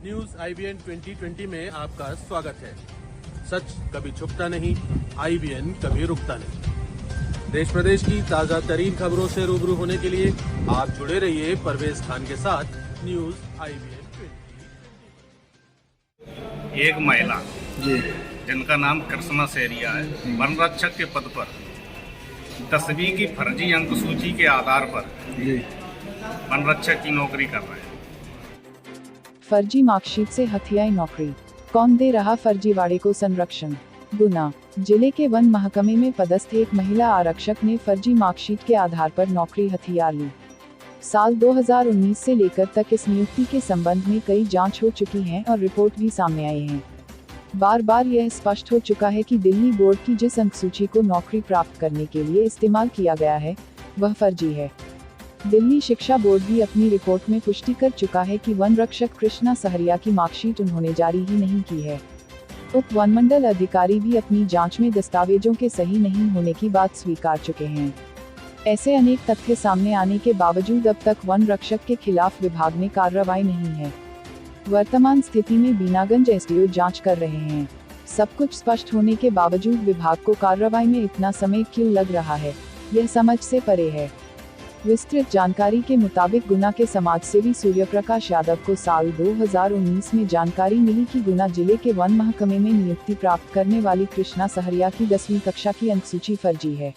News IBN 2020 में आपका स्वागत है। सच कभी छुपता नहीं, IBN कभी रुकता नहीं। देश प्रदेश की ताजा तरीन खबरों से रूबरू होने के लिए आप जुड़े रहिए परवेज खान के साथ न्यूज IBN 2020। एक महिला जिनका नाम कृष्णा सेरिया है, वन रक्षक के पद पर 10वीं की फर्जी अंक सूची के आधार पर वन रक्षक की नौकरी कर रहे हैं। फर्जी मार्कशीट से हथियाई नौकरी, कौन दे रहा फर्जीवाड़े को संरक्षण। गुना जिले के वन महकमे में पदस्थ एक महिला आरक्षक ने फर्जी मार्कशीट के आधार पर नौकरी हथियार ली। साल 2019 से लेकर तक इस नियुक्ति के संबंध में कई जांच हो चुकी हैं और रिपोर्ट भी सामने आई है। बार बार यह स्पष्ट हो चुका है कि दिल्ली बोर्ड की जिस अंक सूची को नौकरी प्राप्त करने के लिए इस्तेमाल किया गया है वह फर्जी है। दिल्ली शिक्षा बोर्ड भी अपनी रिपोर्ट में पुष्टि कर चुका है कि वन रक्षक कृष्णा सहरिया की मार्कशीट उन्होंने जारी ही नहीं की है। उप वन मंडल अधिकारी भी अपनी जांच में दस्तावेजों के सही नहीं होने की बात स्वीकार चुके हैं। ऐसे अनेक तथ्य सामने आने के बावजूद अब तक वन रक्षक के खिलाफ विभाग ने कार्रवाई नहीं है। वर्तमान स्थिति में बीनागंज SDO जांच कर रहे हैं। सब कुछ स्पष्ट होने के बावजूद विभाग को कार्रवाई में इतना समय क्यों लग रहा है, यह समझ से परे है। विस्तृत जानकारी के मुताबिक गुना के समाजसेवी सूर्य प्रकाश यादव को साल 2019 में जानकारी मिली कि गुना जिले के वन महकमे में नियुक्ति प्राप्त करने वाली कृष्णा सहरिया की 10वीं कक्षा की अंकसूची फर्जी है।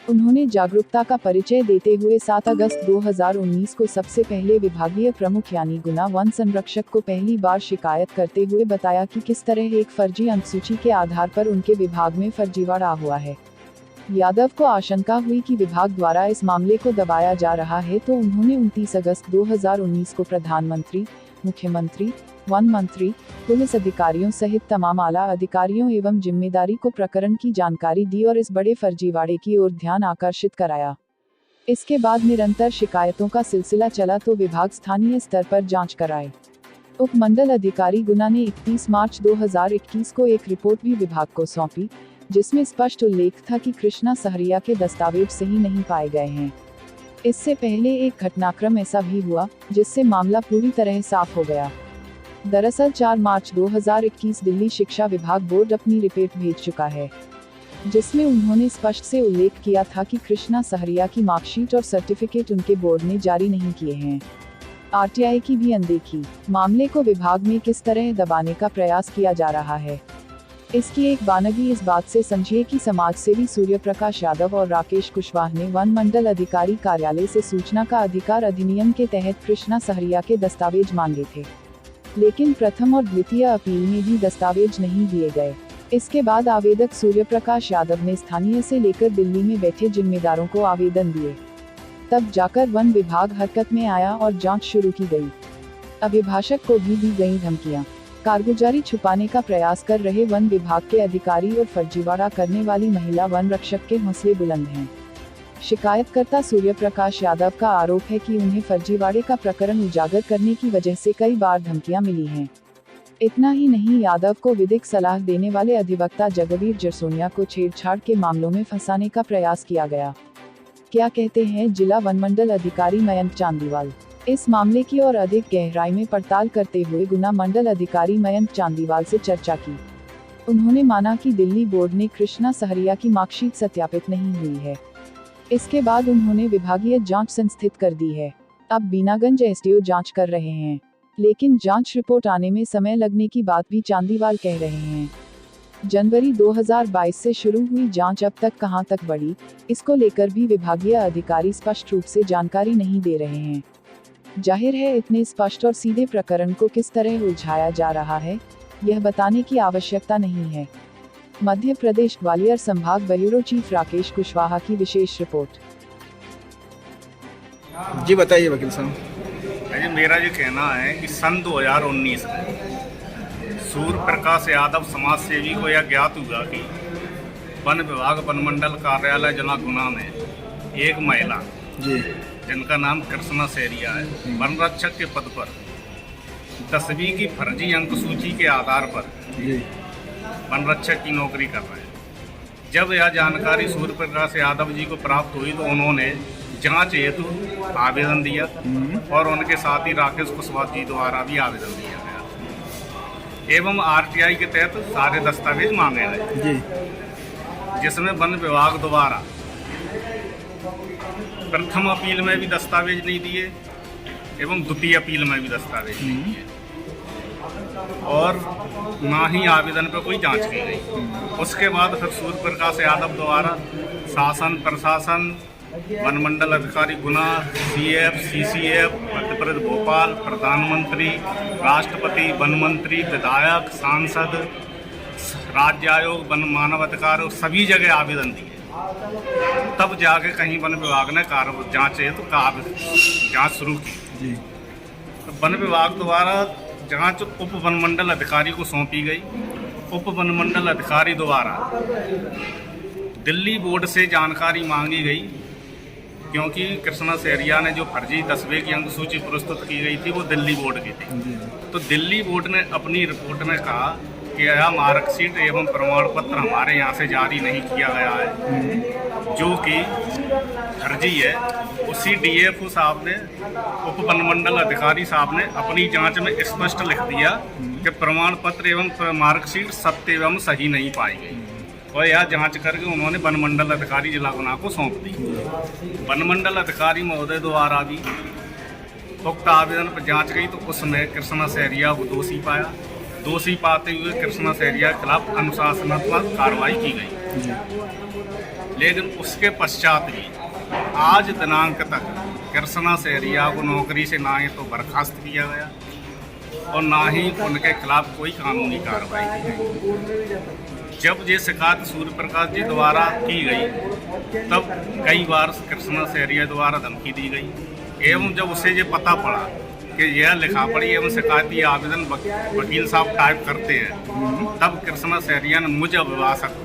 उन्होंने जागरूकता का परिचय देते हुए 7 अगस्त 2019 को सबसे पहले विभागीय प्रमुख यानी गुना वन संरक्षक को पहली बार शिकायत करते हुए बताया कि किस तरह एक फर्जी अंकसूची के आधार पर उनके विभाग में फर्जीवाड़ा हुआ है। यादव को आशंका हुई कि विभाग द्वारा इस मामले को दबाया जा रहा है, तो उन्होंने 29 अगस्त 2019 को प्रधानमंत्री, मुख्यमंत्री, वन मंत्री, पुलिस अधिकारियों सहित तमाम आला अधिकारियों एवं जिम्मेदारी को प्रकरण की जानकारी दी और इस बड़े फर्जीवाड़े की ओर ध्यान आकर्षित कराया। इसके बाद निरंतर शिकायतों का सिलसिला चला तो विभाग स्थानीय स्तर पर जांच कराए। उप मंडल अधिकारी गुना ने 31 मार्च 2021 को एक रिपोर्ट भी विभाग को सौंपी, जिसमें स्पष्ट उल्लेख था कि कृष्णा सहरिया के दस्तावेज सही नहीं पाए गए हैं। इससे पहले एक घटनाक्रम ऐसा भी हुआ जिससे मामला पूरी तरह साफ हो गया। दरअसल 4 मार्च 2021 दिल्ली शिक्षा विभाग बोर्ड अपनी रिपोर्ट भेज चुका है, जिसमें उन्होंने स्पष्ट से उल्लेख किया था कि कृष्णा सहरिया की मार्कशीट और सर्टिफिकेट उनके बोर्ड ने जारी नहीं किए हैं। RTI की भी अनदेखी, मामले को विभाग में किस तरह दबाने का प्रयास किया जा रहा है, इसकी एक बानगी इस बात से समझिए कि समाजसेवी सूर्य प्रकाश यादव और राकेश कुशवाहा ने वन मंडल अधिकारी कार्यालय से सूचना का अधिकार अधिनियम के तहत कृष्णा सहरिया के दस्तावेज मांगे थे, लेकिन प्रथम और द्वितीय अपील में भी दस्तावेज नहीं दिए गए। इसके बाद आवेदक सूर्य प्रकाश यादव ने स्थानीय से लेकर दिल्ली में बैठे जिम्मेदारों को आवेदन दिए। तब जाकर वन विभाग हरकत में आया और जांच शुरू की गई। अभिभाषक को भी दी गई धमकियां। कारगुजारी छुपाने का प्रयास कर रहे वन विभाग के अधिकारी और फर्जीवाड़ा करने वाली महिला वन रक्षक के हौसले बुलंद हैं। शिकायतकर्ता सूर्य प्रकाश यादव का आरोप है कि उन्हें फर्जीवाड़े का प्रकरण उजागर करने की वजह से कई बार धमकियां मिली हैं। इतना ही नहीं, यादव को विधिक सलाह देने वाले अधिवक्ता जगबीर जरसोनिया को छेड़छाड़ के मामलों में फंसाने का प्रयास किया गया। क्या कहते हैं जिला वन मंडल अधिकारी मयंक चांदीवाल। इस मामले की और अधिक गहराई में पड़ताल करते हुए गुना मंडल अधिकारी मयंक चांदीवाल से चर्चा की। उन्होंने माना कि दिल्ली बोर्ड ने कृष्णा सहरिया की मार्कशीट सत्यापित नहीं हुई है। इसके बाद उन्होंने विभागीय जांच संस्थित कर दी है। अब बीनागंज SDO जांच कर रहे हैं, लेकिन जांच रिपोर्ट आने में समय लगने की बात भी चांदीवाल कह रहे हैं। जनवरी 2022 से शुरू हुई जांच अब तक कहां तक बढ़ी, इसको लेकर भी विभागीय अधिकारी स्पष्ट रूप से जानकारी नहीं दे रहे हैं। जाहिर है इतने स्पष्ट और सीधे प्रकरण को किस तरह उलझाया जा रहा है, यह बताने की आवश्यकता नहीं है। मध्य प्रदेश ग्वालियर संभाग ब्यूरो चीफ राकेश कुशवाहा की विशेष रिपोर्ट। जी बताइए वकील साहब। मेरा ये कहना है कि सन 2019 में सूर्य प्रकाश यादव समाज सेवी को यह ज्ञात हुआ कि वन विभाग वन मंडल कार्यालय जिला गुना में एक महिला जिनका नाम कृष्णा सहरिया है, वन रक्षक के पद पर 10वीं की फर्जी अंक सूची के आधार पर वन रक्षक की नौकरी कर रहे हैं। जब यह जानकारी सूर्य प्रकाश यादव जी को प्राप्त हुई तो उन्होंने जांच हेतु आवेदन दिया और उनके साथ ही राकेश कुशवाहा जी द्वारा भी आवेदन दिया गया। एवं आरटीआई के तहत सारे दस्तावेज मांगे गए, जी जिसमें वन विभाग द्वारा प्रथम अपील में भी दस्तावेज नहीं दिए एवं द्वितीय अपील में भी दस्तावेज नहीं दिए और ना ही आवेदन पर कोई जांच की गई। उसके बाद फिर सूर्य प्रकाश यादव द्वारा शासन प्रशासन वन मंडल अधिकारी गुना, सीएफ, सीसीएफ, मध्य प्रदेश भोपाल, प्रधानमंत्री, राष्ट्रपति, वन मंत्री, विधायक, सांसद, राज्य आयोग, वन मानव अधिकार सभी जगह आवेदन दिए। तब जाके कहीं वन विभाग ने कार्य जांच शुरू की। जी तो वन विभाग द्वारा जांच उप वन मंडल अधिकारी को सौंपी गई। उप वन मंडल अधिकारी द्वारा दिल्ली बोर्ड से जानकारी मांगी गई, क्योंकि कृष्णा सहरिया ने जो फर्जी 10वें की अंक सूची प्रस्तुत की गई थी वो दिल्ली बोर्ड की थी। तो दिल्ली बोर्ड ने अपनी रिपोर्ट में कहा कि यह मार्कशीट एवं प्रमाण पत्र हमारे यहाँ से जारी नहीं किया गया है, जो कि फर्जी है। उसी डीएफओ साहब ने, उप वन मंडल अधिकारी साहब ने अपनी जांच में स्पष्ट लिख दिया कि प्रमाण पत्र एवं मार्कशीट सत्य एवं सही नहीं पाई गई और यह जांच करके उन्होंने वन मंडल अधिकारी जिला गुना को सौंप दी। वन मंडल अधिकारी महोदय द्वारा भी उक्त आवेदन पर जांच गई तो उसमें कृष्णा सहरिया को दोषी पाया। दोषी पाते हुए कृष्णा सहरिया के खिलाफ अनुशासनात्मक कार्रवाई की गई। लेकिन उसके पश्चात भी आज दिनांक तक कृष्णा सहरिया को नौकरी से ना ही तो बर्खास्त किया गया और ना ही उनके खिलाफ कोई कानूनी कार्रवाई की गई। जब ये शिकायत सूर्य प्रकाश जी द्वारा की गई तब कई बार कृष्णा सहरिया द्वारा धमकी दी गई एवं जब उसे ये पता पड़ा कि यह लिखा पड़ी एवं शिकायती आवेदन वकील साहब टाइप करते हैं, तब कृष्णा सहरिया ने मुझे अभिभाषक को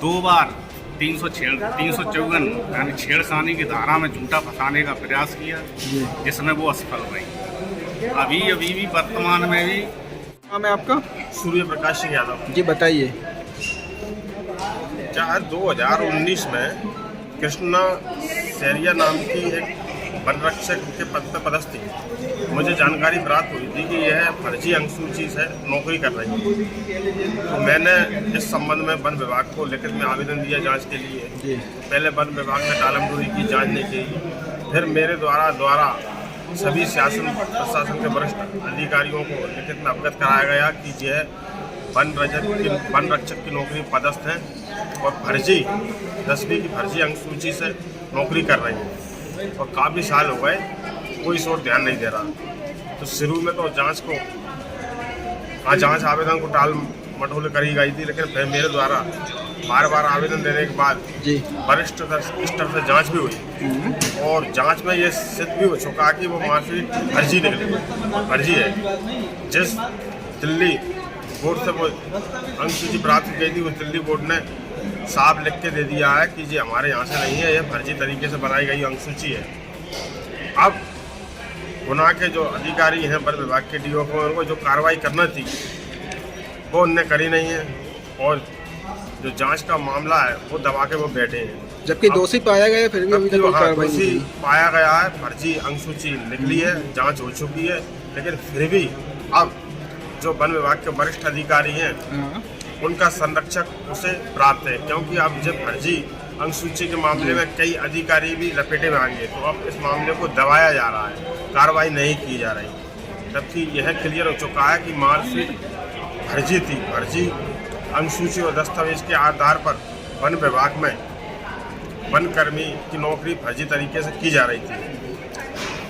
2 बार 354 यानी छेड़खानी की धारा में झूठा फंसाने का प्रयास किया, जिसमें वो असफल रही। अभी भी वर्तमान में भी नाम है आपका? सूर्य प्रकाश सिंह यादव। जी बताइए। 2019 में कृष्णा सहरिया नाम की एक वन रक्षक के पद पर पदस्थ थी। मुझे जानकारी प्राप्त हुई थी कि यह फर्जी अंकसूची से नौकरी कर रही है, तो मैंने इस संबंध में वन विभाग को लिखित में आवेदन दिया जांच के लिए। पहले वन विभाग ने टालमटोली की, जांच नहीं की। फिर मेरे द्वारा सभी शासन प्रशासन के वरिष्ठ अधिकारियों को लिखित में अवगत कराया गया कि यह वन रक्षक की नौकरी पदस्थ है और फर्जी 10वीं की फर्जी अंकसूची से नौकरी कर रही है और काफ़ी साल हो गए कोई इस ओर ध्यान नहीं दे रहा। तो शुरू में तो जांच आवेदन को टाल मटोल करी गई थी, लेकिन फिर मेरे द्वारा बार आवेदन देने के बाद वरिष्ठ स्तर से जांच भी हुई और जांच में ये सिद्ध भी हो चुका कि वो मार्कशीट फर्जी निकली, फर्जी है। जिस दिल्ली बोर्ड से वो अंकसूची प्राप्त की गई थी, उस दिल्ली बोर्ड ने साफ लिख के दे दिया है कि ये हमारे यहाँ से नहीं है, यह फर्जी तरीके से बनाई गई अंकसूची है। अब गुना के जो अधिकारी हैं वन विभाग के डीओ उनको जो कार्रवाई करना थी वो उनने करी नहीं है और जो जांच का मामला है वो दबा के वो बैठे हैं। जबकि दोषी पाया गया फिर भी अभी तक कोई कार्रवाई नहीं दोषी हुई। पाया गया है, फर्जी अंकसूची निकली है, जांच हो चुकी है, लेकिन फिर भी अब जो वन विभाग के वरिष्ठ अधिकारी हैं उनका संरक्षक उसे प्राप्त है, क्योंकि अब जब फर्जी अंकसूची के मामले में कई अधिकारी भी लपेटे में आएंगे तो अब इस मामले को दबाया जा रहा है, कार्रवाई नहीं की जा रही। जबकि यह क्लियर हो चुका है कि मार्कशीट फर्जी थी, फर्जी अंकसूची और दस्तावेज के आधार पर वन विभाग में वनकर्मी की नौकरी फर्जी तरीके से की जा रही थी।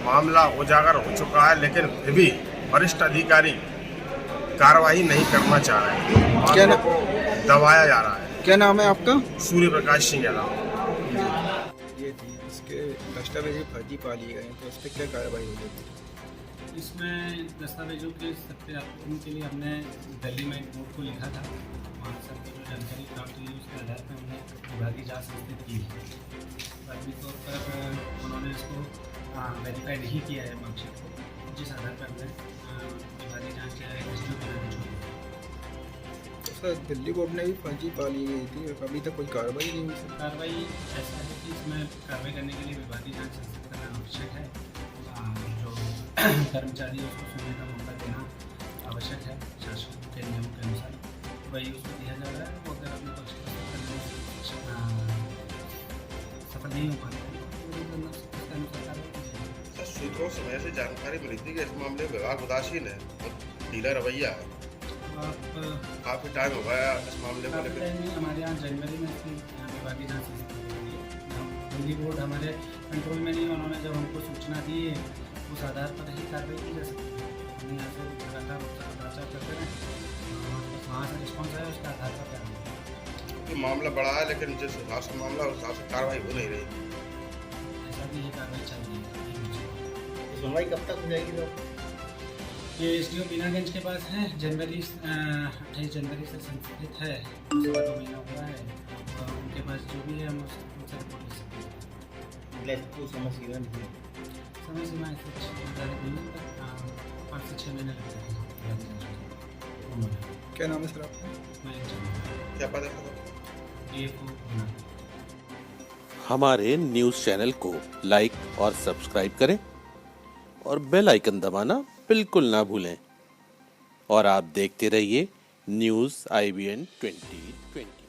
मामला उजागर हो चुका है, लेकिन फिर भी वरिष्ठ अधिकारी कार्रवाई नहीं करना चाह रहे हैं, मामले को दबाया जा रहा है। क्या नाम है आपका? सूर्य प्रकाश सिंह यादव। ये थी इसके दस्तावेज फर्जी पा लिए गए, तो उस पर क्या कार्रवाई होगी? इसमें दस्तावेजों के सत्यापन के लिए हमने दिल्ली में एक बोर्ड को लिखा था। वहाँ से सबको जो जानकारी प्राप्त हुई उसके आधार पर हमने विभागीय जाँच संस्थित की है। प्राथमिक तौर पर उन्होंने इसको वेरीफाई नहीं किया है मार्कशीट को, जिस आधार पर हमने विभागीय जाँच किया है। तो सर दिल्ली बोर्ड ने भी फर्जी पा ली गई थी, अभी तक कोई कार्रवाई नहीं हुई सर। कार्रवाई ऐसा है कि इसमें कार्रवाई करने के लिए विभागीय जाँच संस्थित करना आवश्यक है। जो कर्मचारी है उसको सुनने का मौका देना आवश्यक है। वही उसको दिया जा रहा है। वो अगर अपने पक्ष पर सफल नहीं हो पाता है तो उसका अनुसार कार्रवाई की जाएगी। सर, सूत्रों से ऐसी जानकारी मिली थी कि इस मामले में विभाग उदासीन है और ढीला रवैया है। आप काफी टाइम हो गया इस मामले को काफ़ी लेकर। टाइम में हमारे यहाँ जनवरी में इसकी विभागीय जाँच हुई है। दिल्ली बोर्ड हमारे कंट्रोल में नहीं है, उन्होंने जब हमको सूचना दी है उस आधार पर ही कार्रवाई की जा सकती है। हम यहाँ से लगातार उसका पत्राचार करते रहे, बस वहाँ से रिस्पॉन्स आया उसके आधार पर कार्रवाई। क्योंकि मामला बड़ा है, लेकिन जिस हिसाब से मामला उस हिसाब से कार्रवाई हो नहीं रही। ऐसा भी ये कार्रवाई चल रही है। सुनवाई कब तक हो जाएगी? तो ये एसडीओ बीनागंज के पास है, 28 जनवरी से संस्कृत है, उसके बाद 2 महीना हुआ है। और उनके पास जो भी है हम उनसे रिपोर्ट ले सकते हैं। कोई समस्या नहीं है। समय सीमा ऐसे निर्धारित नहीं है, 5 से 6 महीने लगते हैं। क्या नाम है सर आपका? मैं एक जनवरी क्या पता था? DFO गुना। हमारे न्यूज़ चैनल को लाइक और सब्सक्राइब करें और बेल आइकन दबाना बिल्कुल ना भूलें। और आप देखते रहिए न्यूज़ IBN 2020।